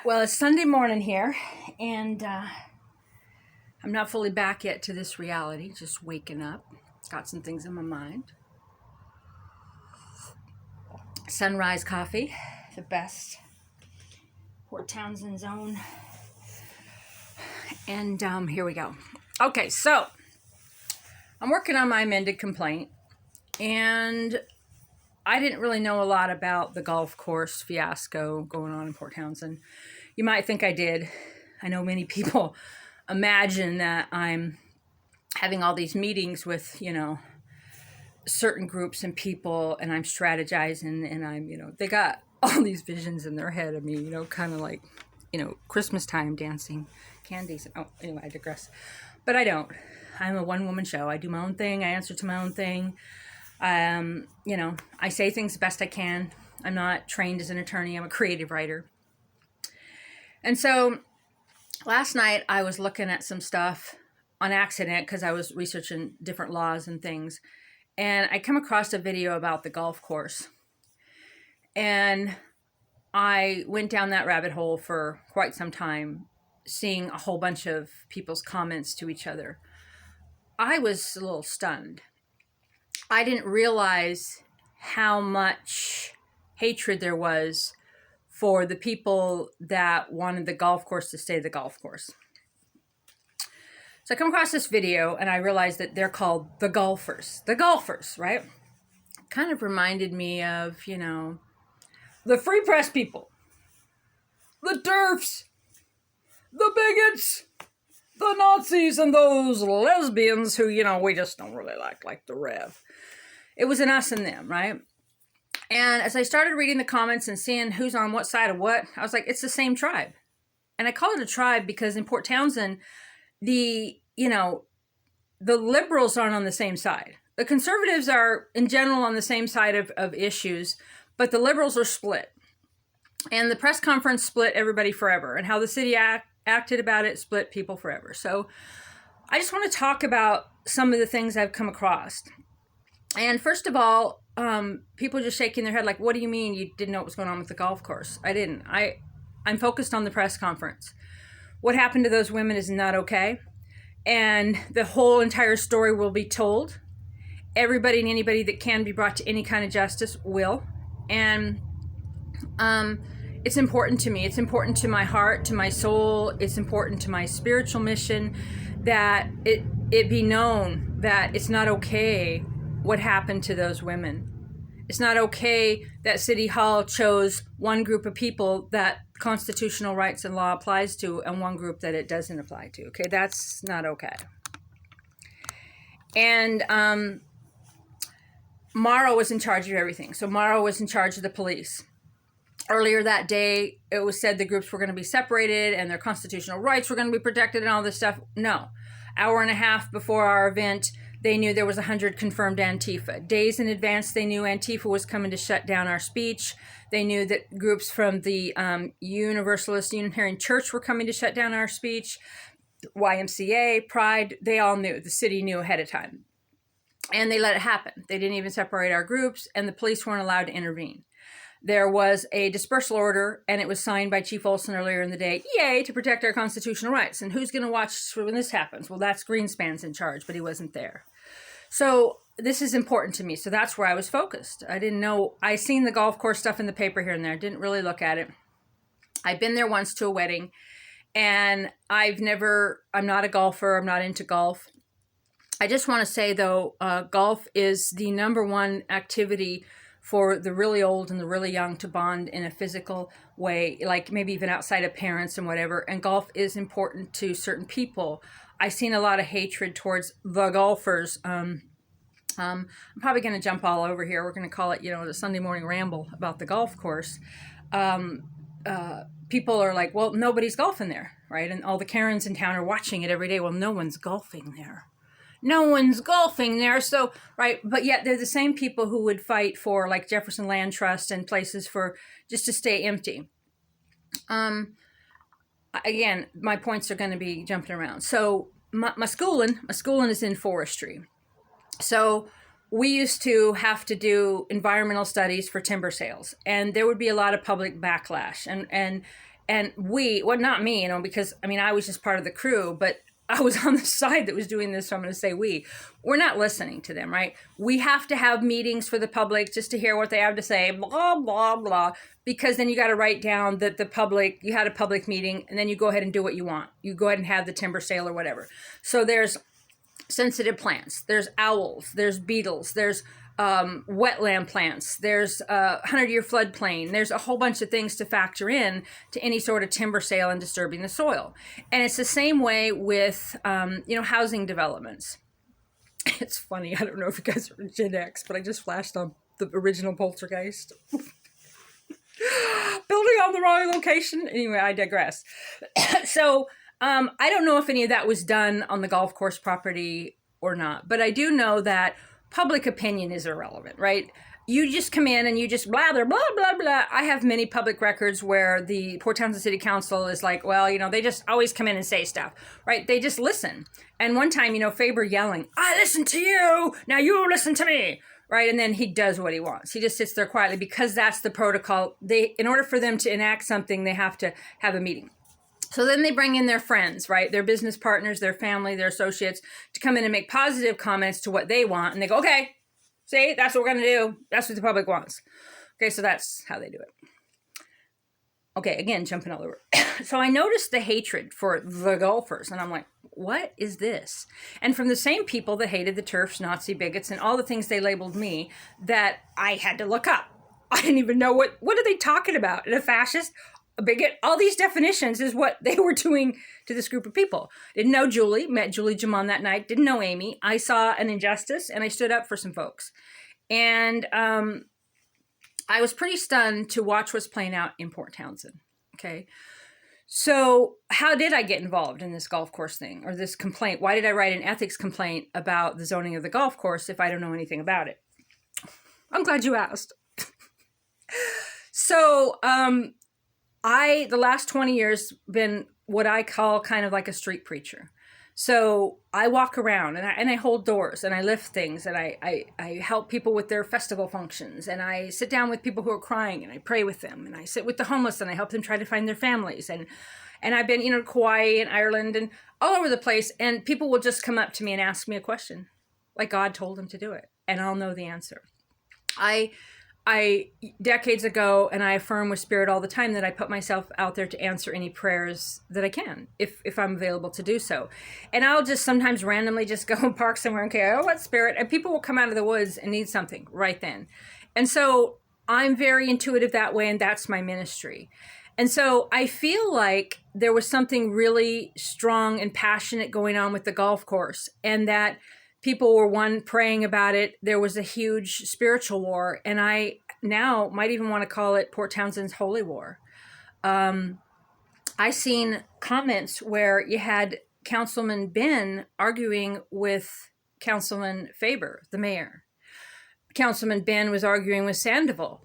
Well, it's Sunday morning here, and I'm not fully back yet to this reality, just waking up. Got some things in my mind. Sunrise coffee, the best. Port Townsend's own. And here we go. Okay, so I'm working on my amended complaint, and I didn't really know a lot about the golf course fiasco going on in Port Townsend. You might think I did. I know many people imagine that I'm having all these meetings with, certain groups and people, and I'm strategizing, and they got all these visions in their head of me, kind of like, Christmas time dancing candies. Oh, anyway, I digress. But I don't. I'm a one-woman show. I do my own thing. I answer to my own thing. I say things the best I can. I'm not trained as an attorney. I'm a creative writer. And so last night I was looking at some stuff on accident because I was researching different laws and things. And I come across a video about the golf course. And I went down that rabbit hole for quite some time, seeing a whole bunch of people's comments to each other. I was a little stunned. I didn't realize how much hatred there was for the people that wanted the golf course to stay the golf course. So I come across this video and I realized that they're called the golfers. The golfers, right? Kind of reminded me of, the free press people, the TERFs, the bigots, the Nazis, and those lesbians who, we just don't really like the Rev. It was an us and them, right? And as I started reading the comments and seeing who's on what side of what, I was like, it's the same tribe. And I call it a tribe because in Port Townsend, the liberals aren't on the same side. The conservatives are, in general, on the same side of issues, but the liberals are split. And the press conference split everybody forever. And how the city acted about it split people forever. So I just want to talk about some of the things I've come across. And first of all, people just shaking their head like, what do you mean you didn't know what was going on with the golf course? I didn't. I'm focused on the press conference. What happened to those women is not okay. And the whole entire story will be told. Everybody and anybody that can be brought to any kind of justice will. And it's important to me. It's important to my heart, to my soul. It's important to my spiritual mission that it be known that it's not okay what happened to those women. It's not okay that City Hall chose one group of people that constitutional rights and law applies to and one group that it doesn't apply to. Okay, that's not okay. And Morrow was in charge of everything. So Morrow was in charge of the police. Earlier that day, it was said the groups were going to be separated and their constitutional rights were going to be protected and all this stuff. No. Hour and a half before our event, they knew there was 100 confirmed Antifa. Days in advance, they knew Antifa was coming to shut down our speech. They knew that groups from the Universalist Unitarian Church were coming to shut down our speech. YMCA, Pride, they all knew. The city knew ahead of time. And they let it happen. They didn't even separate our groups, and the police weren't allowed to intervene. There was a dispersal order, and it was signed by Chief Olson earlier in the day, yay, to protect our constitutional rights. And who's going to watch when this happens? Well, that's Greenspan's in charge, but he wasn't there. So this is important to me. So that's where I was focused. I didn't know. I seen the golf course stuff in the paper here and there. Didn't really look at it. I've been there once to a wedding, and I'm not a golfer. I'm not into golf. I just want to say, though, golf is the number one activity for the really old and the really young to bond in a physical way, like maybe even outside of parents and whatever. And golf is important to certain people. I've seen a lot of hatred towards the golfers. I'm probably going to jump all over here. We're going to call it, the Sunday morning ramble about the golf course. People are like, well, nobody's golfing there, right? And all the Karens in town are watching it every day. Well, no one's golfing there. No one's golfing there. So, right. But yet they're the same people who would fight for like Jefferson Land Trust and places for just to stay empty. Again, my points are going to be jumping around. So my schooling is in forestry. So we used to have to do environmental studies for timber sales, and there would be a lot of public backlash. And And well, not me, you know, because I mean, I was just part of the crew, but I was on the side that was doing this, so I'm going to say we're not listening to them, right? We have to have meetings for the public just to hear what they have to say, blah, blah, blah, because then you got to write down that you had a public meeting, and then you go ahead and do what you want. You go ahead and have the timber sale or whatever. So there's sensitive plants, there's owls, there's beetles, there's wetland plants, there's 100-year floodplain, there's a whole bunch of things to factor in to any sort of timber sale and disturbing the soil. And it's the same way with housing developments. It's funny, I don't know if you guys are Gen X, but I just flashed on the original Poltergeist. Building on the wrong location. Anyway, I digress. So I don't know if any of that was done on the golf course property or not, but I do know that public opinion is irrelevant, right? You just come in and you just blather, blah, blah, blah. I have many public records where the Port Townsend City Council is like, well, you know, they just always come in and say stuff, right? They just listen. And one time, you know, Faber yelling, I listen to you, now you listen to me, right? And then he does what he wants. He just sits there quietly because that's the protocol. In order for them to enact something, they have to have a meeting. So then they bring in their friends, right? Their business partners, their family, their associates to come in and make positive comments to what they want. And they go, okay, see, that's what we're going to do. That's what the public wants. Okay, so that's how they do it. Okay, again, jumping all over. So I noticed the hatred for the golfers. And I'm like, what is this? And from the same people that hated the TERFs, Nazi bigots, and all the things they labeled me, that I had to look up. I didn't even know what are they talking about? A fascist? A bigot? All these definitions is what they were doing to this group of people. Didn't know Julie, met Julie Jamon that night, didn't know Amy. I saw an injustice and I stood up for some folks. And I was pretty stunned to watch what's playing out in Port Townsend. Okay. So how did I get involved in this golf course thing or this complaint? Why did I write an ethics complaint about the zoning of the golf course if I don't know anything about it? I'm glad you asked. So, the last 20 years been what I call kind of like a street preacher. So I walk around and I hold doors and I lift things and I help people with their festival functions and I sit down with people who are crying and I pray with them and I sit with the homeless and I help them try to find their families and I've been, to Kauai and Ireland and all over the place, and people will just come up to me and ask me a question like God told them to do it and I'll know the answer. I decades ago, and I affirm with spirit all the time that I put myself out there to answer any prayers that I can, if I'm available to do so. And I'll just sometimes randomly just go and park somewhere and okay, what spirit? And people will come out of the woods and need something right then. And so I'm very intuitive that way, and that's my ministry. And so I feel like there was something really strong and passionate going on with the golf course, and that people were praying about it. There was a huge spiritual war, and I now might even want to call it Port Townsend's holy war. I seen comments where you had Councilman Ben arguing with Councilman Faber, the mayor. Councilman Ben was arguing with Sandoval.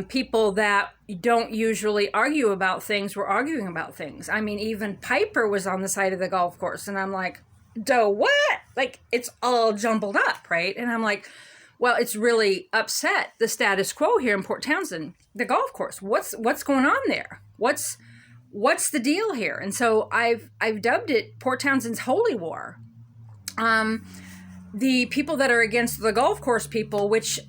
People that don't usually argue about things were arguing about things. I mean, even Piper was on the side of the golf course, and I'm like, what? Like, it's all jumbled up, right? And I'm like, well, it's really upset the status quo here in Port Townsend, the golf course. What's going on there? What's the deal here? And so I've dubbed it Port Townsend's holy war. The people that are against the golf course people, which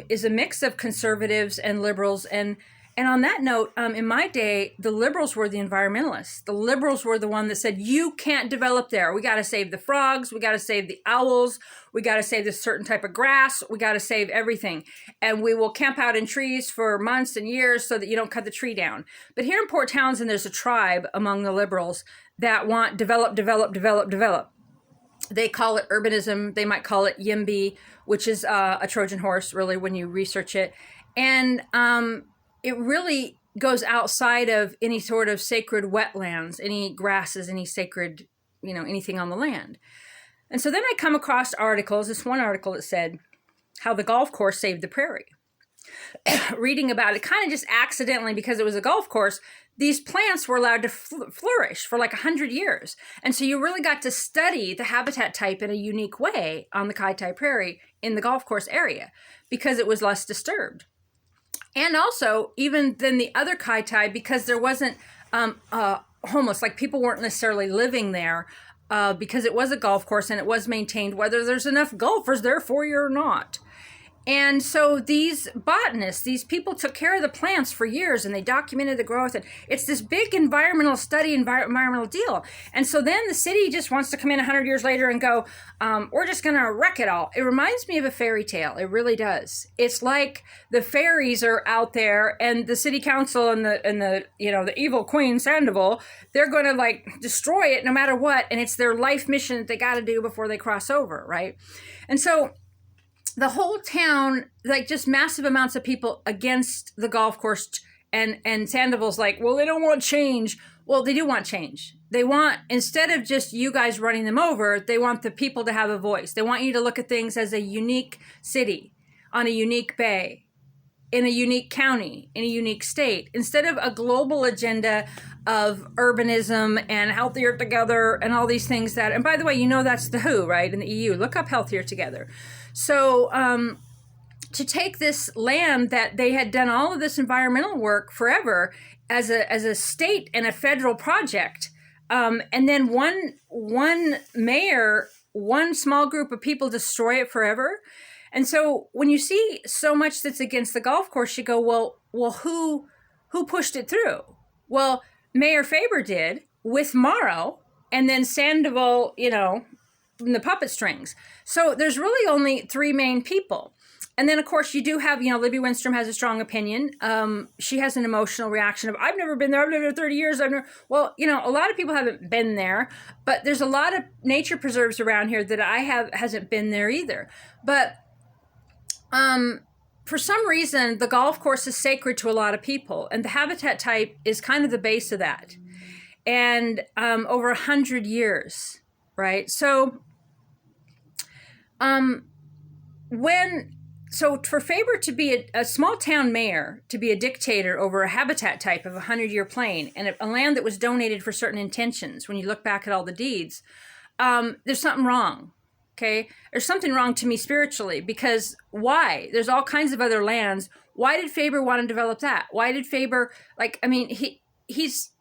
is a mix of conservatives and liberals, and on that note, in my day, the liberals were the environmentalists. The liberals were the one that said, you can't develop there. We got to save the frogs. We got to save the owls. We got to save this certain type of grass. We got to save everything. And we will camp out in trees for months and years so that you don't cut the tree down. But here in Port Townsend, there's a tribe among the liberals that want develop. They call it urbanism. They might call it YIMBY, which is a Trojan horse, really, when you research it. And it really goes outside of any sort of sacred wetlands, any grasses, any sacred, anything on the land. And so then I come across articles, this one article that said how the golf course saved the prairie. Reading about it kind of just accidentally, because it was a golf course, these plants were allowed to flourish for like 100 years. And so you really got to study the habitat type in a unique way on the Kaitai Prairie in the golf course area because it was less disturbed. And also, even than the other Kaitai, because there wasn't homeless, like people weren't necessarily living there because it was a golf course and it was maintained whether there's enough golfers there for you or not. And so these botanists, these people took care of the plants for years and they documented the growth. And it's this big environmental study, environmental deal. And so then the city just wants to come in 100 years later and go, we're just going to wreck it all. It reminds me of a fairy tale. It really does. It's like the fairies are out there and the city council and the evil queen Sandoval, they're going to like destroy it no matter what. And it's their life mission that they got to do before they cross over. Right. And so the whole town, like just massive amounts of people against the golf course, and Sandoval's like, well, they don't want change. Well, they do want change. They want, instead of just you guys running them over, they want the people to have a voice. They want you to look at things as a unique city, on a unique bay, in a unique county, in a unique state, instead of a global agenda of urbanism and healthier together and all these things that, and by the way, you know, that's the WHO, right? In the EU, look up healthier together. So to take this land that they had done all of this environmental work forever as a state and a federal project, and then one mayor, one small group of people destroy it forever. And so when you see so much that's against the golf course, you go, well, who pushed it through? Well, Mayor Faber did with Morrow, and then Sandoval, the puppet strings. So there's really only three main people. And then, of course, you do have, Libby Winstrom has a strong opinion. She has an emotional reaction of, I've never been there. I've lived there 30 years. Well, a lot of people haven't been there, but there's a lot of nature preserves around here that hasn't been there either. But for some reason, the golf course is sacred to a lot of people, and the habitat type is kind of the base of that. And over 100 years, right? So for Faber to be a small town mayor, to be a dictator over a habitat type of 100-year plain and a land that was donated for certain intentions, when you look back at all the deeds, there's something wrong. Okay, there's something wrong to me spiritually, because why? There's all kinds of other lands. Why did Faber want to develop that? Why did Faber, he's,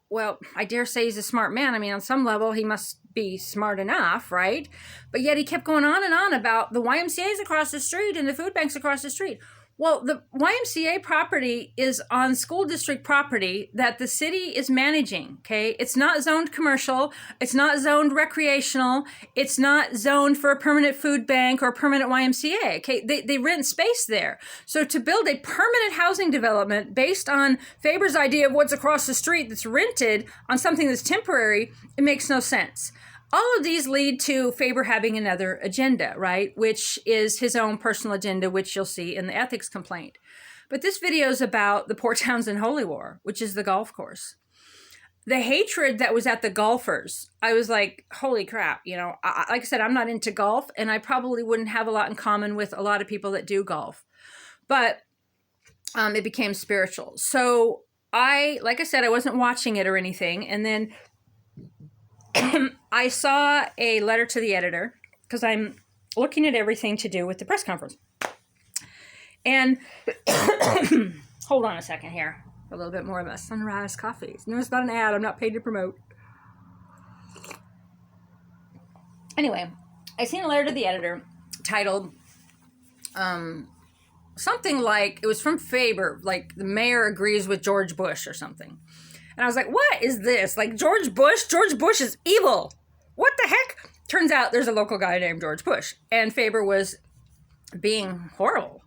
well, I dare say he's a smart man. I mean, on some level, he must be smart enough, right? But yet he kept going on and on about the YMCA's across the street and the food banks across the street. Well, the YMCA property is on school district property that the city is managing, okay? It's not zoned commercial. It's not zoned recreational. It's not zoned for a permanent food bank or a permanent YMCA, okay? They rent space there. So to build a permanent housing development based on Faber's idea of what's across the street that's rented on something that's temporary, it makes no sense. All of these lead to Faber having another agenda, right? Which is his own personal agenda, which you'll see in the ethics complaint. But this video is about the Port Townsend Holy War, which is the golf course. The hatred that was at the golfers, I was like, holy crap, like I said, I'm not into golf, and I probably wouldn't have a lot in common with a lot of people that do golf. But it became spiritual. So like I said, I wasn't watching it or anything. And then I saw a letter to the editor, because I'm looking at everything to do with the press conference. And hold on a second here. A little bit more of a Sunrise Coffee. No, it's not an ad. I'm not paid to promote. Anyway, I seen a letter to the editor titled something like, it was from Faber, like the mayor agrees with George Bush or something. And I was like, what is this? Like George Bush is evil. What the heck? Turns out there's a local guy named George Bush. And Faber was being horrible.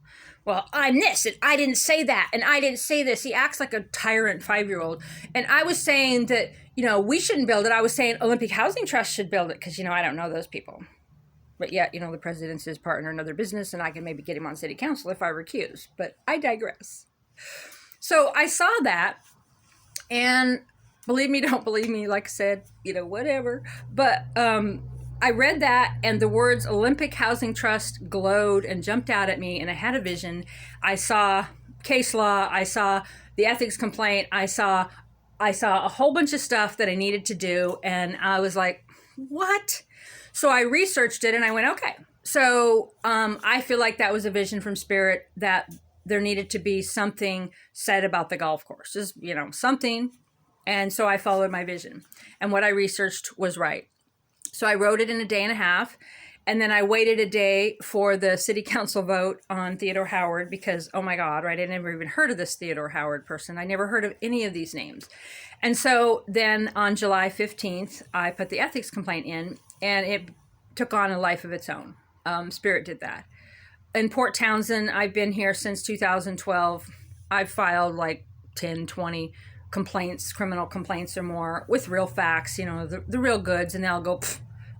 Well, I'm this, and I didn't say that, and I didn't say this. He acts like a tyrant 5-year-old. And I was saying that, we shouldn't build it. I was saying Olympic Housing Trust should build it, because, I don't know those people. But yet, the president's his partner in other business, and I can maybe get him on city council if I recuse. But I digress. So I saw that. And believe me, don't believe me, like I said, whatever. But I read that, and the words Olympic Housing Trust glowed and jumped out at me, and I had a vision. I saw case law. I saw the ethics complaint. I saw a whole bunch of stuff that I needed to do, and I was like, what? So I researched it, and I went, okay. So I feel like that was a vision from Spirit, that there needed to be something said about the golf course. Just, something, And so I followed my vision. And what I researched was right. So I wrote it in a day and a half. And then I waited a day for the city council vote on Theodore Howard because, oh my God, right? I never even heard of this Theodore Howard person. I never heard of any of these names. And so then on July 15th, I put the ethics complaint in, and it took on a life of its own. Spirit did that. In Port Townsend, I've been here since 2012. I've filed like 10, 20 complaints, criminal complaints or more with real facts, the real goods. And they'll go,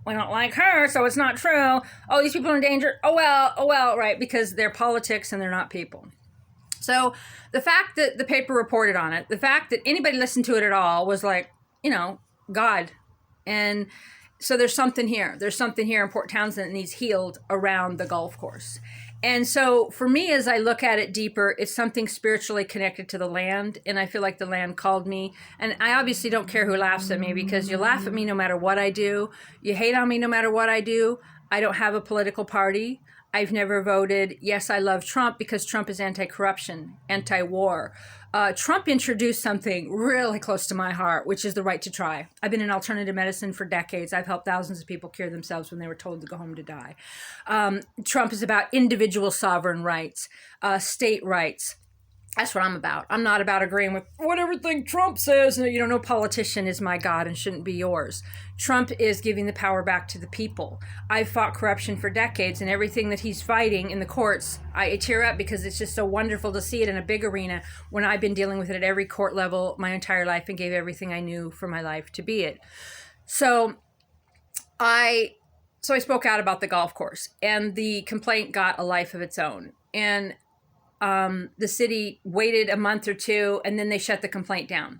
we don't like her, so it's not true. Oh, these people are in danger. Oh, well, right, because they're politics and they're not people. So the fact that the paper reported on it, the fact that anybody listened to it at all was like, God. And so there's something here. There's something here in Port Townsend that needs healed around the golf course. And so for me, as I look at it deeper, it's something spiritually connected to the land. And I feel like the land called me. And I obviously don't care who laughs at me, because you laugh at me no matter what I do. You hate on me no matter what I do. I don't have a political party. I've never voted. Yes, I love Trump because Trump is anti-corruption, anti-war. Trump introduced something really close to my heart, which is the right to try. I've been in alternative medicine for decades. I've helped thousands of people cure themselves when they were told to go home to die. Trump is about individual sovereign rights, state rights. That's what I'm about. I'm not about agreeing with everything Trump says. No politician is my God and shouldn't be yours. Trump is giving the power back to the people. I've fought corruption for decades, and everything that he's fighting in the courts, I tear up because it's just so wonderful to see it in a big arena when I've been dealing with it at every court level my entire life and gave everything I knew for my life to be it. So I spoke out about the golf course, and the complaint got a life of its own. And the city waited a month or two, and then they shut the complaint down.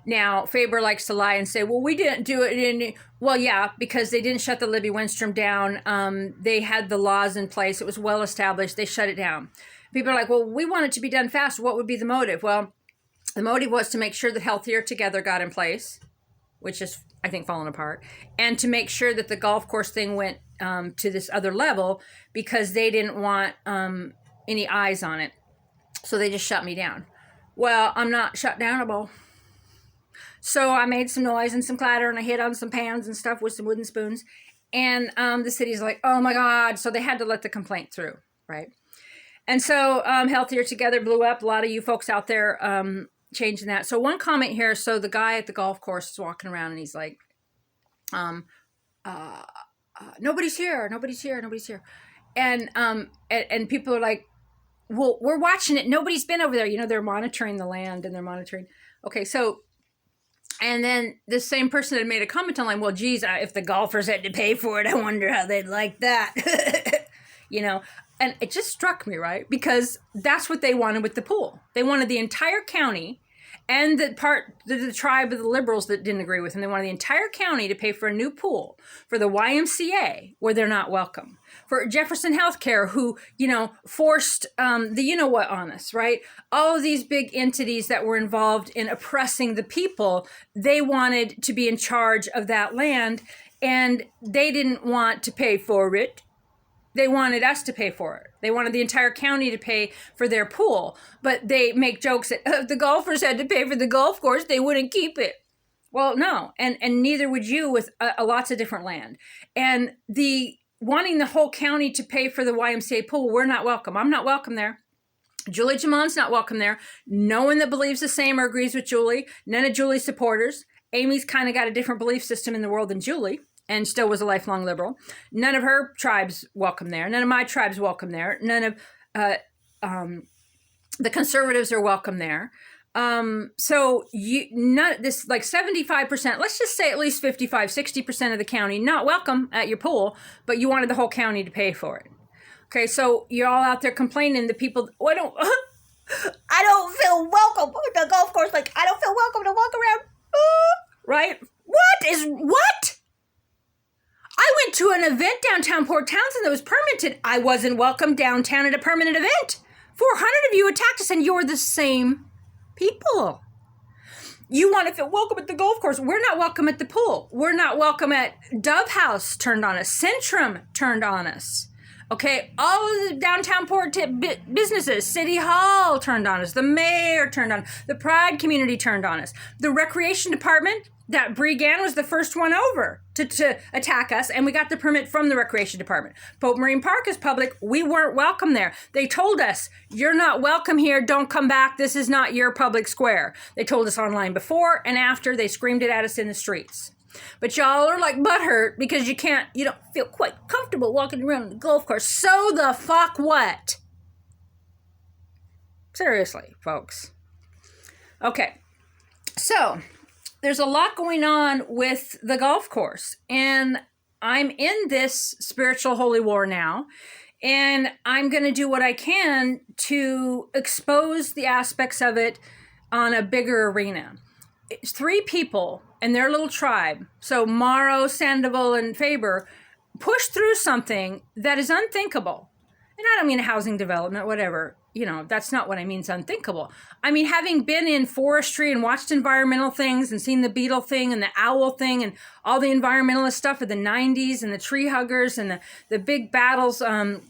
Now, Faber likes to lie and say, well, we didn't do it. Well, yeah, because they didn't shut the Libby Winstrom down. They had the laws in place. It was well established. They shut it down. People are like, well, we want it to be done fast. What would be the motive? Well, the motive was to make sure that Healthier Together got in place, which is, I think, falling apart, and to make sure that the golf course thing went to this other level, because they didn't want any eyes on it. So they just shut me down. Well, I'm not shut downable. So I made some noise and some clatter, and I hit on some pans and stuff with some wooden spoons. And the city's like, oh my God. So they had to let the complaint through, right? And so Healthier Together blew up. A lot of you folks out there changing that. So one comment here. So the guy at the golf course is walking around, and he's like, nobody's here. Nobody's here. Nobody's here. And people are like, well, we're watching it. Nobody's been over there. They're monitoring the land, and they're monitoring. Okay, so, and then the same person had made a comment online, well, geez, if the golfers had to pay for it, I wonder how they'd like that. And it just struck me, right? Because that's what they wanted with the pool. They wanted the entire county and the tribe of the liberals that didn't agree with them. They wanted the entire county to pay for a new pool, for the YMCA, where they're not welcome, for Jefferson Healthcare, who, forced the what on us, right? All of these big entities that were involved in oppressing the people, they wanted to be in charge of that land, and they didn't want to pay for it. They wanted us to pay for it. They wanted the entire county to pay for their pool. But they make jokes that if the golfers had to pay for the golf course, they wouldn't keep it. Well, no. And neither would you with lots of different land. And the wanting the whole county to pay for the YMCA pool, we're not welcome. I'm not welcome there. Julie Jamon's not welcome there. No one that believes the same or agrees with Julie. None of Julie's supporters. Amy's kind of got a different belief system in the world than Julie, and still was a lifelong liberal. None of her tribes welcome there. None of my tribes welcome there. None of the conservatives are welcome there. So this like 75%, let's just say at least 55, 60% of the county not welcome at your pool, but you wanted the whole county to pay for it. Okay, so you're all out there complaining. The people, I don't feel welcome at the golf course. Like, I don't feel welcome to walk around. Right? What? I went to an event downtown Port Townsend that was permitted. I wasn't welcome downtown at a permanent event. 400 of you attacked us, and you're the same people. You want to feel welcome at the golf course. We're not welcome at the pool. We're not welcome at Dove House turned on us. Centrum turned on us. Okay, all of the downtown port businesses, City Hall turned on us, the mayor turned on, the Pride community turned on us, the recreation department, that Bregan was the first one over to attack us, and we got the permit from the recreation department. Pope Marine Park is public. We weren't welcome there. They told us, you're not welcome here. Don't come back. This is not your public square. They told us online before and after. They screamed it at us in the streets. But y'all are like butthurt because you don't feel quite comfortable walking around the golf course. So the fuck what? Seriously, folks. Okay, so there's a lot going on with the golf course, and I'm in this spiritual holy war now, and I'm going to do what I can to expose the aspects of it on a bigger arena. It's 3 people and their little tribe, so Morrow, Sandoval, and Faber, pushed through something that is unthinkable. And I don't mean housing development, whatever. That's not what I mean, it's unthinkable. I mean, having been in forestry and watched environmental things and seen the beetle thing and the owl thing and all the environmentalist stuff of the 90s and the tree huggers and the big battles, the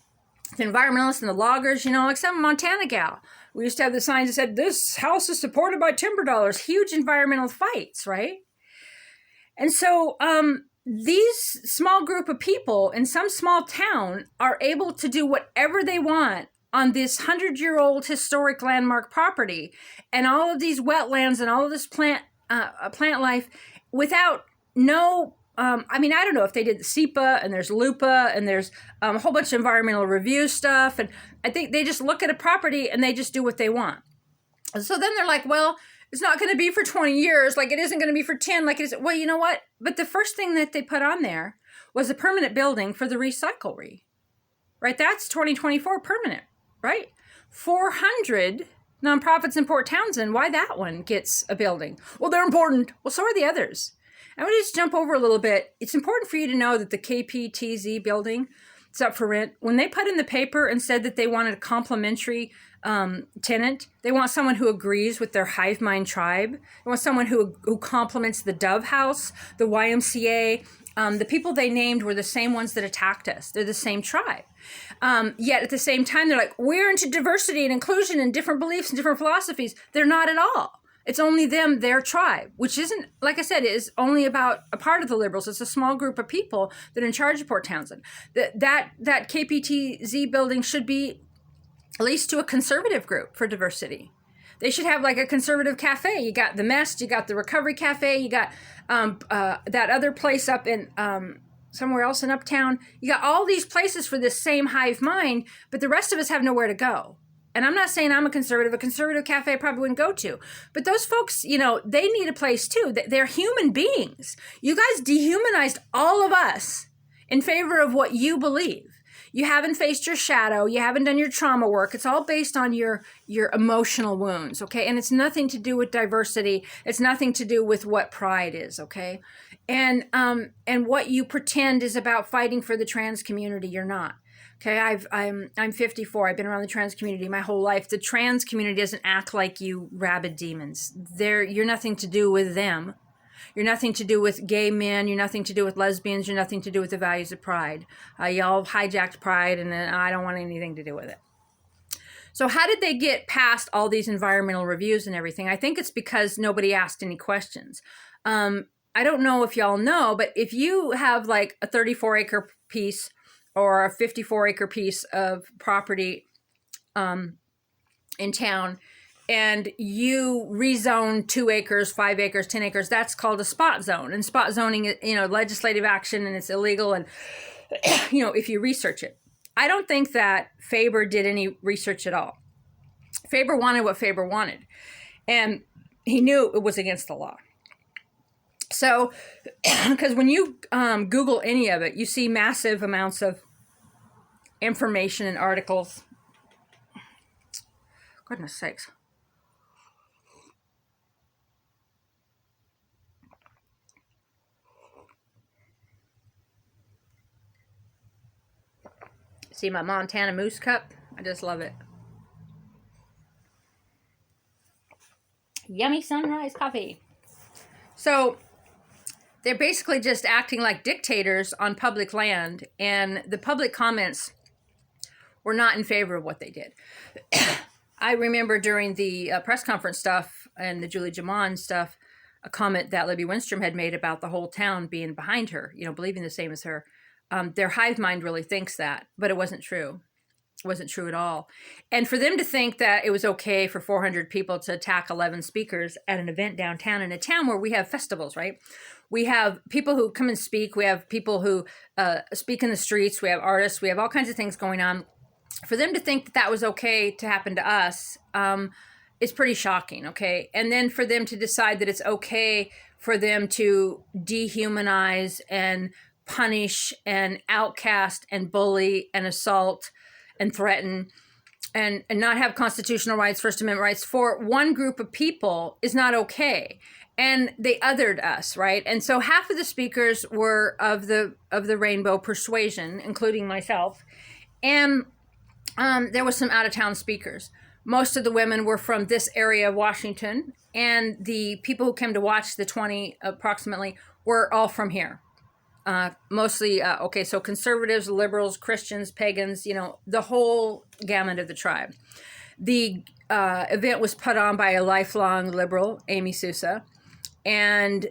environmentalists and the loggers, like some Montana gal. We used to have the signs that said, this house is supported by timber dollars, huge environmental fights, right? And so these small group of people in some small town are able to do whatever they want on this 100-year-old historic landmark property and all of these wetlands and all of this plant life without no, I don't know if they did the SEPA and there's LUPA and there's a whole bunch of environmental review stuff. And I think they just look at a property and they just do what they want. So then they're like, well, it's not going to be for 20 years. Like it isn't going to be for 10. Like it is. Well, you know what? But the first thing that they put on there was a permanent building for the recyclery, right? That's 2024 permanent, right? 400 nonprofits in Port Townsend. Why that one gets a building? Well, they're important. Well, so are the others. I'm going to just jump over a little bit. It's important for you to know that the KPTZ building, it's up for rent. When they put in the paper and said that they wanted a complimentary tenant, they want someone who agrees with their hive mind tribe. They want someone who compliments the Dove House, the YMCA. The people they named were the same ones that attacked us. They're the same tribe. Yet at the same time, they're like, we're into diversity and inclusion and different beliefs and different philosophies. They're not at all. It's only them, their tribe, which isn't, like I said, is only about a part of the liberals. It's a small group of people that are in charge of Port Townsend. That KPTZ building should be at least to a conservative group for diversity. They should have like a conservative cafe. You got the Mest, you got the Recovery Cafe, you got that other place up in somewhere else in Uptown. You got all these places for this same hive mind, but the rest of us have nowhere to go. And I'm not saying I'm a conservative cafe I probably wouldn't go to. But those folks, they need a place too. They're human beings. You guys dehumanized all of us in favor of what you believe. You haven't faced your shadow. You haven't done your trauma work. It's all based on your emotional wounds, okay? And it's nothing to do with diversity. It's nothing to do with what pride is, okay? And what you pretend is about fighting for the trans community, you're not. Okay, I'm 54. I've been around the trans community my whole life. The trans community doesn't act like you rabid demons. You're nothing to do with them. You're nothing to do with gay men. You're nothing to do with lesbians. You're nothing to do with the values of pride. Y'all hijacked pride, and I don't want anything to do with it. So how did they get past all these environmental reviews and everything? I think it's because nobody asked any questions. I don't know if y'all know, but if you have like a 34-acre piece or a 54-acre piece of property in town, and you rezone 2 acres, 5 acres, 10 acres, that's called a spot zone. And spot zoning is, legislative action, and it's illegal. And, if you research it. I don't think that Faber did any research at all. Faber wanted what Faber wanted. And he knew it was against the law. So, because when you Google any of it, you see massive amounts of information and articles. Goodness sakes. See my Montana Moose Cup? I just love it. Yummy sunrise coffee. So they're basically just acting like dictators on public land, and the public comments were not in favor of what they did. I remember during the press conference stuff and the Julie Jamon stuff, a comment that Libby Winstrom had made about the whole town being behind her, believing the same as her. Their hive mind really thinks that, but it wasn't true. It wasn't true at all. And for them to think that it was okay for 400 people to attack 11 speakers at an event downtown in a town where we have festivals, right? We have people who come and speak. We have people who speak in the streets. We have artists. We have all kinds of things going on. For them to think that that was okay to happen to us is pretty shocking, okay? And then for them to decide that it's okay for them to dehumanize and punish and outcast and bully and assault and threaten and not have constitutional rights, First Amendment rights for one group of people is not okay. And they othered us, right? And so half of the speakers were of the rainbow persuasion, including myself. And there was some out-of-town speakers. Most of the women were from this area of Washington, and the people who came to watch the 20 approximately were all from here. Mostly, so conservatives, liberals, Christians, pagans, the whole gamut of the tribe. The event was put on by a lifelong liberal, Amy Sousa, and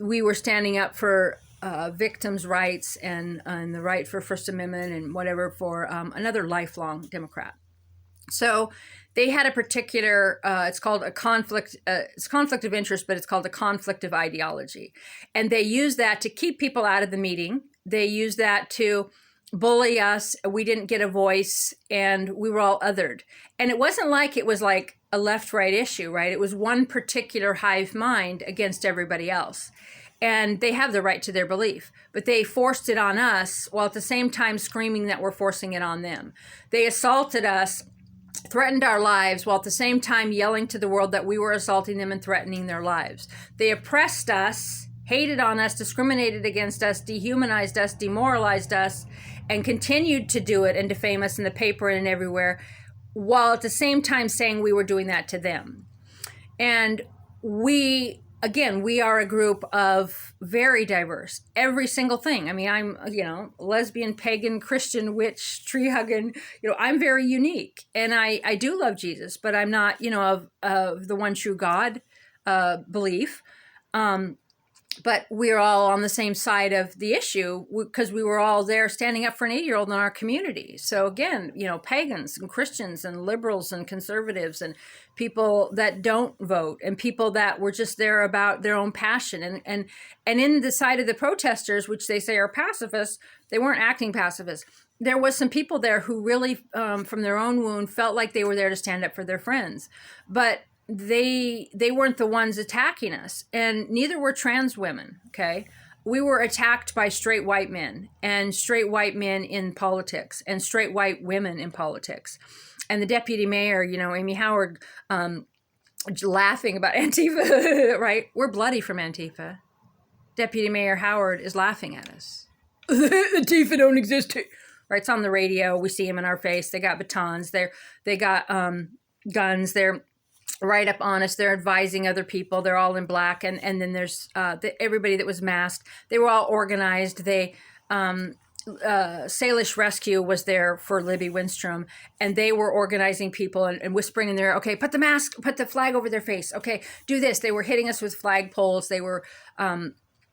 we were standing up for victims' rights and the right for First Amendment and whatever for another lifelong Democrat. So they had a particular, it's called a conflict, it's conflict of interest, but it's called a conflict of ideology. And they use that to keep people out of the meeting. They use that to bully us. We didn't get a voice and we were all othered. And it wasn't like it was like a left-right issue, right? It was one particular hive mind against everybody else. And they have the right to their belief, but they forced it on us while at the same time screaming that we're forcing it on them. They assaulted us, threatened our lives, while at the same time yelling to the world that we were assaulting them and threatening their lives. They oppressed us, hated on us, discriminated against us, dehumanized us, demoralized us, and continued to do it and defame us in the paper and everywhere, while at the same time saying we were doing that to them. And we are a group of very diverse, every single thing. I mean, I'm, lesbian, pagan, Christian, witch, tree hugging, I'm very unique. And I do love Jesus, but I'm not, of the one true God belief. But we're all on the same side of the issue because we were all there standing up for an 8-year-old in our community. So again, pagans and Christians and liberals and conservatives and people that don't vote and people that were just there about their own passion. And in the side of the protesters, which they say are pacifists, they weren't acting pacifists. There was some people there who really, from their own wound, felt like they were there to stand up for their friends. But they weren't the ones attacking us, and neither were trans women, okay? We were attacked by straight white men and straight white men in politics and straight white women in politics. And the deputy mayor, Amy Howard, laughing about Antifa, right? We're bloody from Antifa. Deputy Mayor Howard is laughing at us. Antifa don't exist here. Right, it's on the radio. We see them in our face. They got batons. They got guns. They're right up on us. They're advising other people. They're all in black. And then there's everybody that was masked. They were all organized. They Salish Rescue was there for Libby Winstrom, and they were organizing people and whispering in there, okay, put the flag over their face. Okay, do this. They were hitting us with flagpoles. They were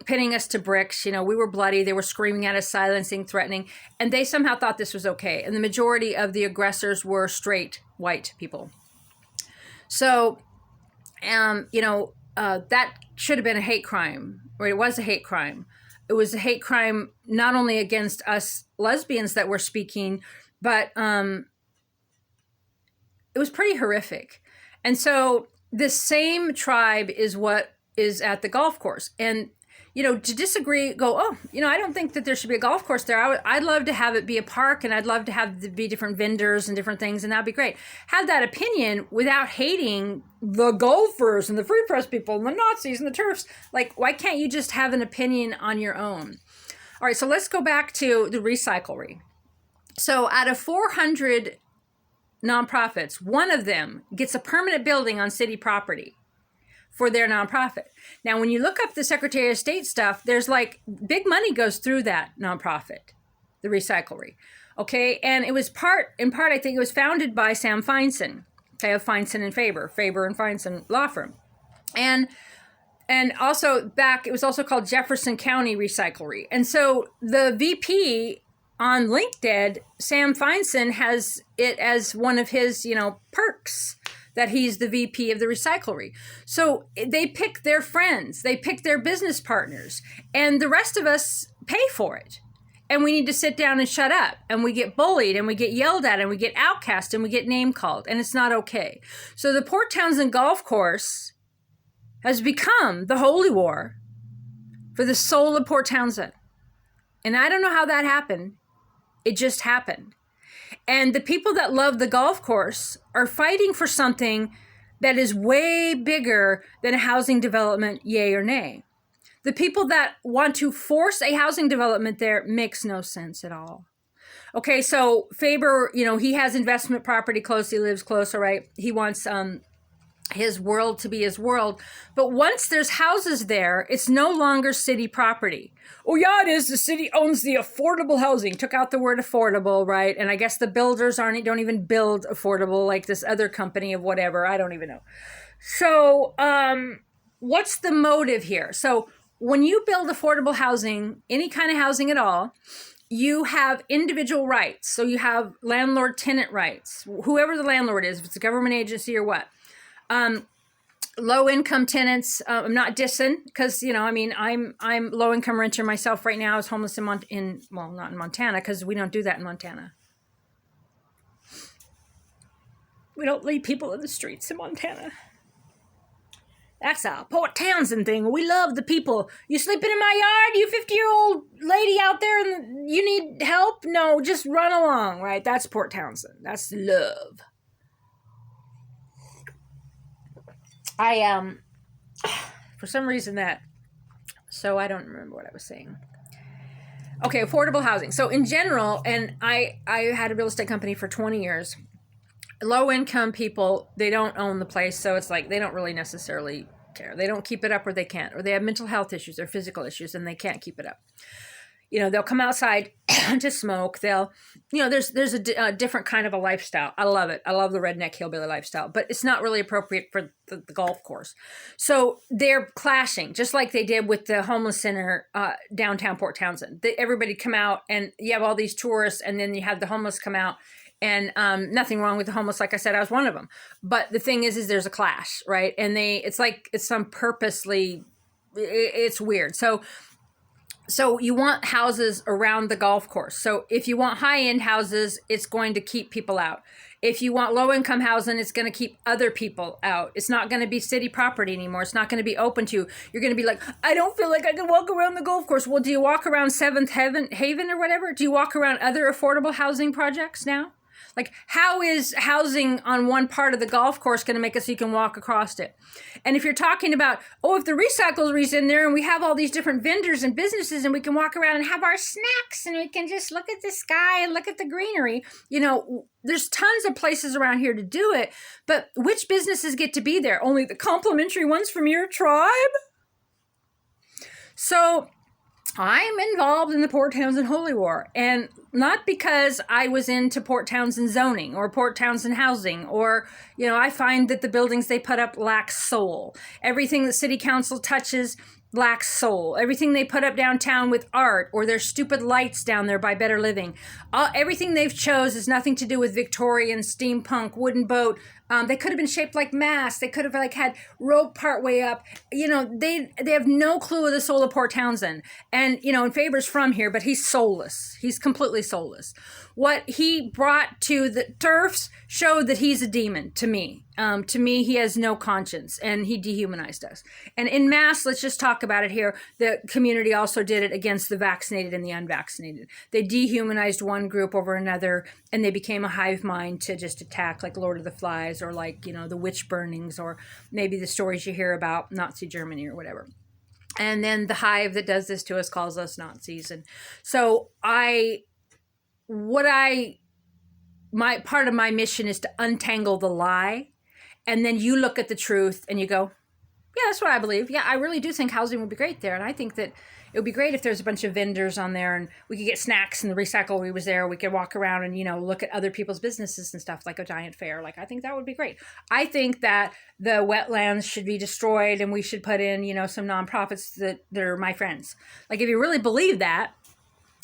pinning us to bricks. We were bloody. They were screaming at us, silencing, threatening. And they somehow thought this was okay. And the majority of the aggressors were straight white people. So, that should have been a hate crime, or it was a hate crime. It was a hate crime not only against us lesbians that were speaking, but it was pretty horrific. And so this same tribe is what is at the golf course. And to disagree, go, I don't think that there should be a golf course there. I'd love to have it be a park, and I'd love to have it be different vendors and different things, and that'd be great. Have that opinion without hating the golfers and the free press people and the Nazis and the TERFs. Like, why can't you just have an opinion on your own? All right, so let's go back to the recyclery. So out of 400 nonprofits, one of them gets a permanent building on city property for their nonprofit. Now, when you look up the Secretary of State stuff, there's big money goes through that nonprofit. the recyclery. Okay, and it was in part, I think it was founded by Sam Feinstein. Okay, of Feinstein and Faber and Feinstein law firm. And also back, it was also called Jefferson County Recyclery. And so the VP on LinkedIn, Sam Feinstein, has it as one of his, perks that he's the VP of the recyclery. So they pick their friends, they pick their business partners, and the rest of us pay for it. And we need to sit down and shut up. And we get bullied and we get yelled at and we get outcast and we get name called. And it's not okay. So the Port Townsend golf course has become the holy war for the soul of Port Townsend. And I don't know how that happened. It just happened. And the people that love the golf course are fighting for something that is way bigger than a housing development, yay or nay. The people that want to force a housing development there makes no sense at all. Okay, so Faber, he has investment property close. He lives close, all right? He wants his world to be his world. But once there's houses there, it's no longer city property. Oh, yeah, it is. The city owns the affordable housing. Took out the word affordable, right? And I guess the builders don't even build affordable like this other company of whatever. I don't even know. So what's the motive here? So when you build affordable housing, any kind of housing at all, you have individual rights. So you have landlord-tenant rights, whoever the landlord is, if it's a government agency or what. Low-income tenants, I'm not dissing because, I'm low-income renter myself right now. I was homeless not in Montana because we don't do that in Montana. We don't leave people in the streets in Montana. That's a Port Townsend thing. We love the people. You sleeping in my yard? You 50-year-old lady out there and you need help? No, just run along, right? That's Port Townsend. That's love. For some reason so I don't remember what I was saying. Okay, affordable housing. So in general, and I had a real estate company for 20 years. Low income people, they don't own the place. So it's like, they don't really necessarily care. They don't keep it up or they can't, or they have mental health issues or physical issues and they can't keep it up. They'll come outside to smoke. They'll, there's a different kind of a lifestyle. I love it. I love the redneck hillbilly lifestyle, but it's not really appropriate for the golf course. So they're clashing, just like they did with the homeless center downtown Port Townsend. Everybody come out and you have all these tourists and then you have the homeless come out. And nothing wrong with the homeless. Like I said, I was one of them. But the thing is there's a clash, right? And it's some purposely, it's weird. So you want houses around the golf course. So if you want high-end houses, it's going to keep people out. If you want low-income housing, it's going to keep other people out. It's not going to be city property anymore. It's not going to be open to you. You're going to be like, I don't feel like I can walk around the golf course. Well, do you walk around Seventh Haven or whatever? Do you walk around other affordable housing projects now? Like, how is housing on one part of the golf course going to make it so you can walk across it? And if you're talking about, if the recyclery's in there and we have all these different vendors and businesses and we can walk around and have our snacks and we can just look at the sky and look at the greenery, there's tons of places around here to do it. But which businesses get to be there? Only the complimentary ones from your tribe? So I'm involved in the Port Townsend Holy War, and not because I was into Port Townsend zoning or Port Townsend housing, or, I find that the buildings they put up lack soul. Everything that city council touches lacks soul. Everything they put up downtown with art or their stupid lights down there by Better Living, everything they've chose is nothing to do with Victorian, steampunk, wooden boat. They could have been shaped like masts. They could have had rope part way up. They have no clue of the soul of Port Townsend. And, and Faber's from here, but he's soulless. He's completely soulless. What he brought to the turfs showed that he's a demon to me. To me, he has no conscience and he dehumanized us. And in mass, let's just talk about it here. The community also did it against the vaccinated and the unvaccinated. They dehumanized one group over another and they became a hive mind to just attack, like Lord of the Flies or like, the witch burnings or maybe the stories you hear about Nazi Germany or whatever. And then the hive that does this to us calls us Nazis. And so part of my mission is to untangle the lie. And then you look at the truth and you go, Yeah, that's what I believe. Yeah, I really do think housing would be great there. And I think that it would be great if there's a bunch of vendors on there and we could get snacks and the recycle was there. We could walk around and, look at other people's businesses and stuff, like a giant fair. Like, I think that would be great. I think that the wetlands should be destroyed and we should put in, some nonprofits that are my friends. Like, if you really believe that,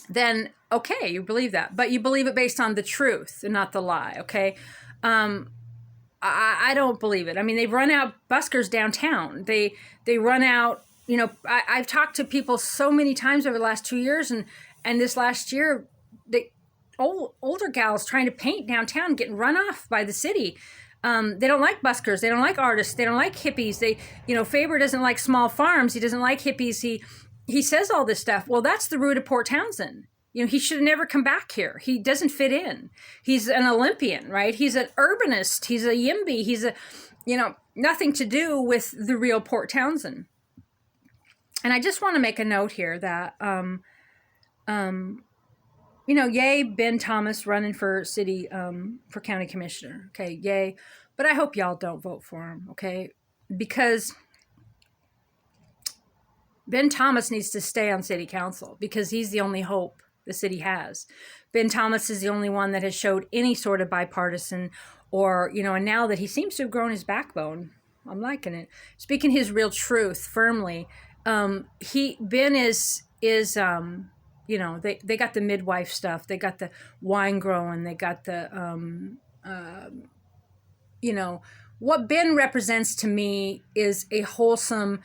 then okay, you believe that. But you believe it based on the truth and not the lie, okay? I don't believe it. I mean, they've run out buskers downtown. They run out, I've talked to people so many times over the last 2 years and this last year, older gals trying to paint downtown getting run off by the city. They don't like buskers. They don't like artists. They don't like hippies. Faber doesn't like small farms. He doesn't like hippies. He says all this stuff. Well, that's the root of Port Townsend. He should have never come back here. He doesn't fit in. He's an Olympian, right? He's an urbanist. He's a YIMBY. He's nothing to do with the real Port Townsend. And I just want to make a note here that, yay, Ben Thomas running for city, for county commissioner. Okay, yay. But I hope y'all don't vote for him, okay? Because Ben Thomas needs to stay on city council because he's the only hope the city has. Ben Thomas is the only one that has showed any sort of bipartisan or, and now that he seems to have grown his backbone, I'm liking it. Speaking his real truth firmly, Ben is they got the midwife stuff. They got the wine growing. They got the, what Ben represents to me is a wholesome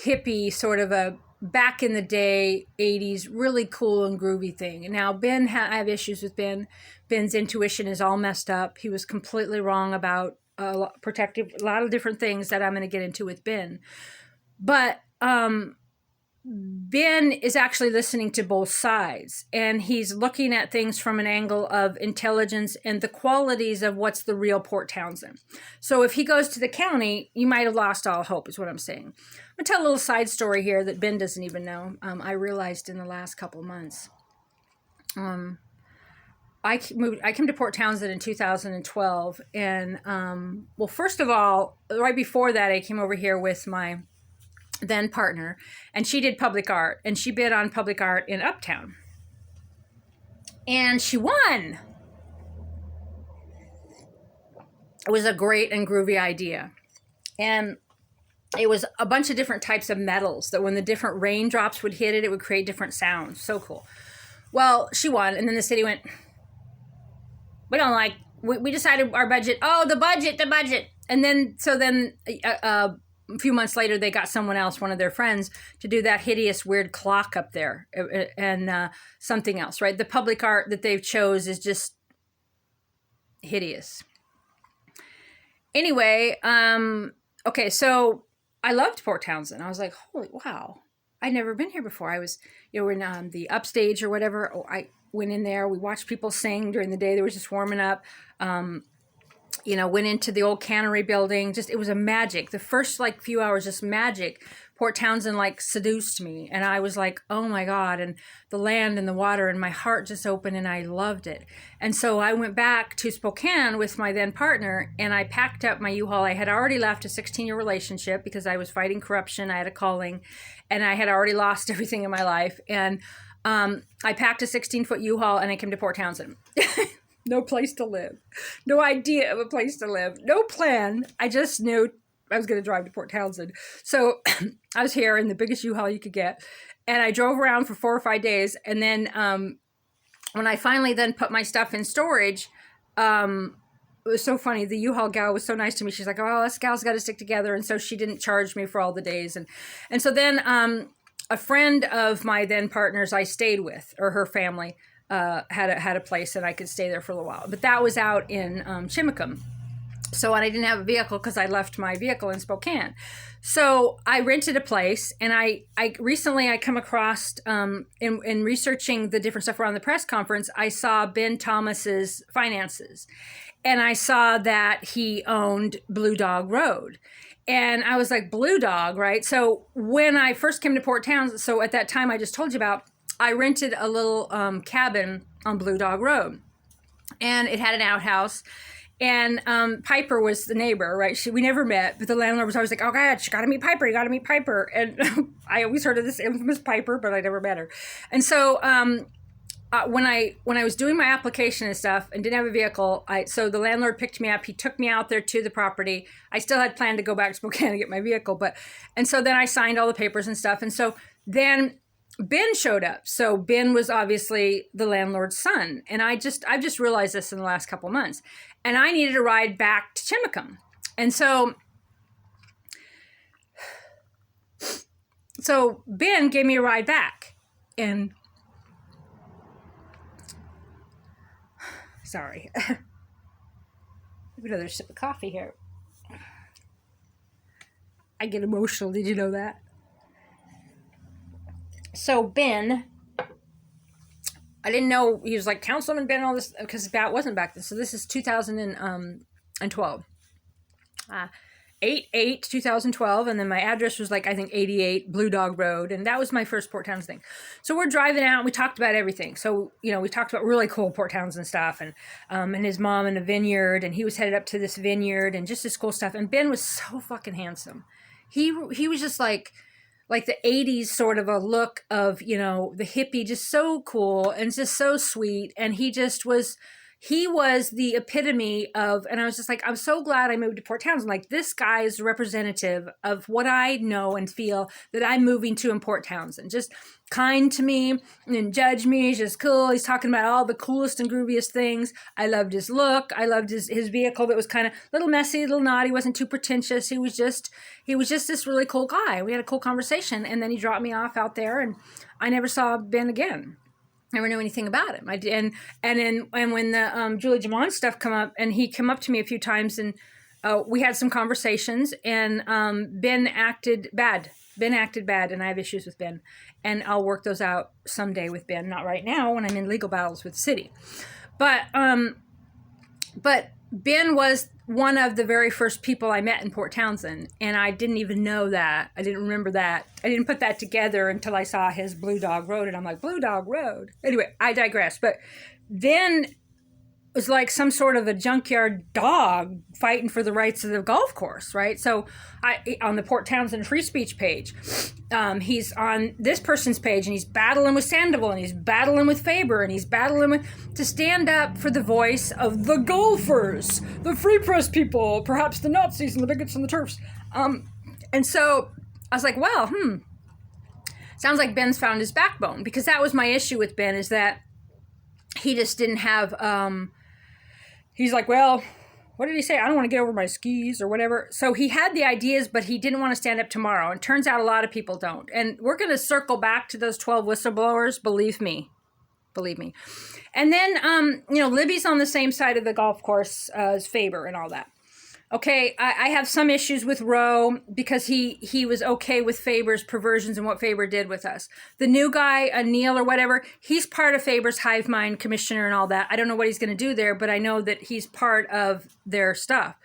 hippie sort of a back in the day 80s really cool and groovy thing. And now I have issues with Ben. Ben's intuition is all messed up. He was completely wrong about a lot of different things that I'm going to get into with Ben. But Ben is actually listening to both sides, and he's looking at things from an angle of intelligence and the qualities of what's the real Port Townsend. So if he goes to the county, you might have lost all hope, is what I'm saying. I'm going to tell a little side story here that Ben doesn't even know. I realized in the last couple months. I came to Port Townsend in 2012, and first of all, right before that, I came over here with my then partner, and she did public art, and she bid on public art in Uptown, and she won. It was a great and groovy idea, and it was a bunch of different types of metals that when the different raindrops would hit it, it would create different sounds. So cool. Well, she won, and then the city went, we decided our budget. Oh, the budget. And then a few months later, they got someone else, one of their friends, to do that hideous, weird clock up there and something else, right? The public art that they've chose is just hideous. Anyway, okay, so I loved Port Townsend. I was like, holy wow, I'd never been here before. I was, we're in the upstage or whatever. I went in there. We watched people sing during the day. They were just warming up. Went into the old cannery building. Just, it was a magic. The first few hours, just magic. Port Townsend seduced me. And I was like, oh my God. And the land and the water and my heart just opened and I loved it. And so I went back to Spokane with my then partner and I packed up my U-Haul. I had already left a 16-year relationship because I was fighting corruption. I had a calling and I had already lost everything in my life. And I packed a 16-foot U-Haul and I came to Port Townsend. No place to live. No idea of a place to live. No plan. I just knew I was going to drive to Port Townsend. So I was here in the biggest U-Haul you could get. And I drove around for 4 or 5 days. And then when I finally then put my stuff in storage, it was so funny. The U-Haul gal was so nice to me. She's like, oh, this gal's got to stick together. And so she didn't charge me for all the days. And so then a friend of my then partner's I stayed with, or her family, had a place and I could stay there for a little while. But that was out in Chimacum. So I didn't have a vehicle because I left my vehicle in Spokane. So I rented a place, and I recently come across in researching the different stuff around the press conference, I saw Ben Thomas's finances, and I saw that he owned Blue Dog Road. And I was like, Blue Dog, right? So when I first came to Port Townsend, so at that time I just told you about, I rented a little cabin on Blue Dog Road, and it had an outhouse, And Piper was the neighbor, right? We never met, but the landlord was always like, "Oh God, you got to meet Piper. You got to meet Piper." And I always heard of this infamous Piper, but I never met her. And so when I was doing my application and stuff and didn't have a vehicle, so the landlord picked me up. He took me out there to the property. I still had planned to go back to Spokane and get my vehicle, and so then I signed all the papers and stuff. And so then Ben showed up. So Ben was obviously the landlord's son. And I've just realized this in the last couple months. And I needed a ride back to Chimicum. And so Ben gave me a ride back. And sorry. Another sip of coffee here. I get emotional. Did you know that? So Ben, I didn't know he was like Councilman Ben, all this, because that wasn't back then. So this is 2012. 8/8/2012, and then my address was like, I think 88 Blue Dog Road, and that was my first Port Townsend thing. So we're driving out, and we talked about everything. So, we talked about really cool Port Townsend stuff, and his mom in a vineyard, and he was headed up to this vineyard, and just this cool stuff. And Ben was so fucking handsome. He was just like the 80s sort of a look of, the hippie, just so cool and just so sweet. And he was the epitome of, and I was just like, I'm so glad I moved to Port Townsend. Like, this guy is representative of what I know and feel that I'm moving to in Port Townsend. Just kind to me and didn't judge me. He's just cool. He's talking about all the coolest and grooviest things. I loved his look. I loved his vehicle that was kind of a little messy, a little naughty, wasn't too pretentious. He was just this really cool guy. We had a cool conversation, and then he dropped me off out there, and I never saw Ben again. Never knew anything about him. And when the Julie Jamon stuff come up, and he came up to me a few times, and we had some conversations, and Ben acted bad. Ben acted bad, and I have issues with Ben, and I'll work those out someday with Ben. Not right now when I'm in legal battles with the city, but Ben was one of the very first people I met in Port Townsend, and I didn't even know that. I didn't remember that. I didn't put that together until I saw his Blue Dog Road, and I'm like, Blue Dog Road. Anyway, I digress. But then it was like some sort of a junkyard dog fighting for the rights of the golf course, right? So on the Port Townsend free speech page, he's on this person's page, and he's battling with Sandoval, and he's battling with Faber, and he's battling to stand up for the voice of the golfers, the free press people, perhaps the Nazis and the bigots and the turfs. And so I was like, well, sounds like Ben's found his backbone, because that was my issue with Ben, is that he just didn't have, he's like, well, what did he say? I don't want to get over my skis or whatever. So he had the ideas, but he didn't want to stand up tomorrow. And turns out a lot of people don't. And we're going to circle back to those 12 whistleblowers. Believe me. And then, Libby's on the same side of the golf course as Faber and all that. Okay, I have some issues with Roe, because he was okay with Faber's perversions and what Faber did with us. The new guy, Neil or whatever, he's part of Faber's hive mind commissioner and all that. I don't know what he's going to do there, but I know that he's part of their stuff.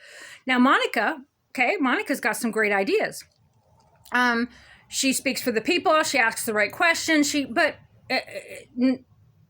Now, Monica's got some great ideas. She speaks for the people. She asks the right questions.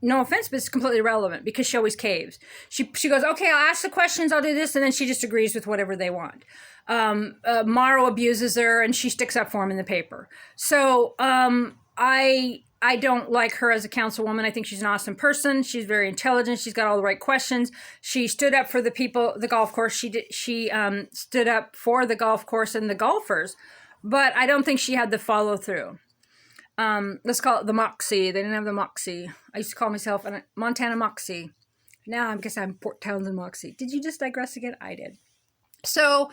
No offense, but it's completely irrelevant, because she always caves. She goes, okay, I'll ask the questions, I'll do this, and then she just agrees with whatever they want. Morrow abuses her, and she sticks up for him in the paper. So I don't like her as a councilwoman. I think she's an awesome person. She's very intelligent. She's got all the right questions. She stood up for the people, the golf course. She stood up for the golf course and the golfers, but I don't think she had the follow through. Let's call it the Moxie. They didn't have the Moxie. I used to call myself a Montana Moxie. Now I guess I'm Port Townsend Moxie. Did you just digress again? I did. So,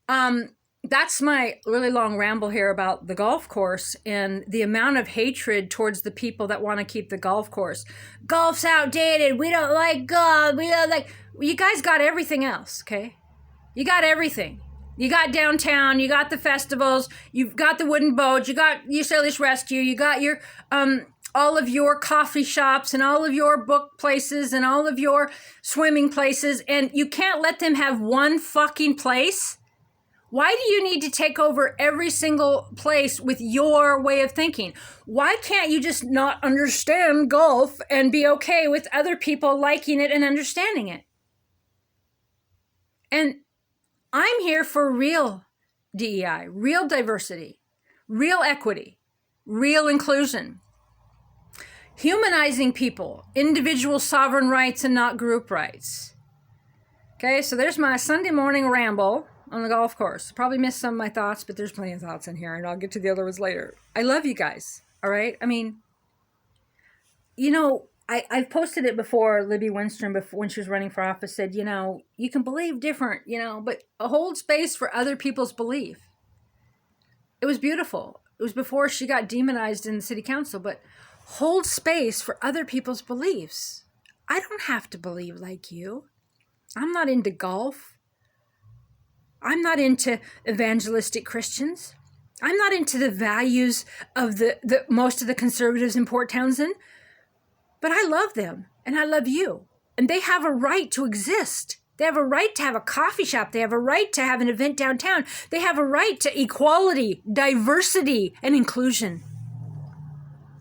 that's my really long ramble here about the golf course and the amount of hatred towards the people that want to keep the golf course. Golf's outdated. We don't like golf. You guys got everything else, okay? You got everything. You got downtown, you got the festivals, you've got the wooden boats, you got your Sailor's Rescue, you got your all of your coffee shops and all of your book places and all of your swimming places, and you can't let them have one fucking place? Why do you need to take over every single place with your way of thinking? Why can't you just not understand golf and be okay with other people liking it and understanding it? And I'm here for real DEI, real diversity, real equity, real inclusion, humanizing people, individual sovereign rights and not group rights. Okay, so there's my Sunday morning ramble on the golf course. Probably missed some of my thoughts, but there's plenty of thoughts in here, and I'll get to the other ones later. I love you guys, all right? I mean, you know, I've posted it before. Libby Winstrom, before, when she was running for office, said, you know, you can believe different, you know, but hold space for other people's belief. It was beautiful. It was before she got demonized in the city council, but hold space for other people's beliefs. I don't have to believe like you. I'm not into golf. I'm not into evangelistic Christians. I'm not into the values of the most of the conservatives in Port Townsend. But I love them, and I love you. And they have a right to exist. They have a right to have a coffee shop. They have a right to have an event downtown. They have a right to equality, diversity, and inclusion.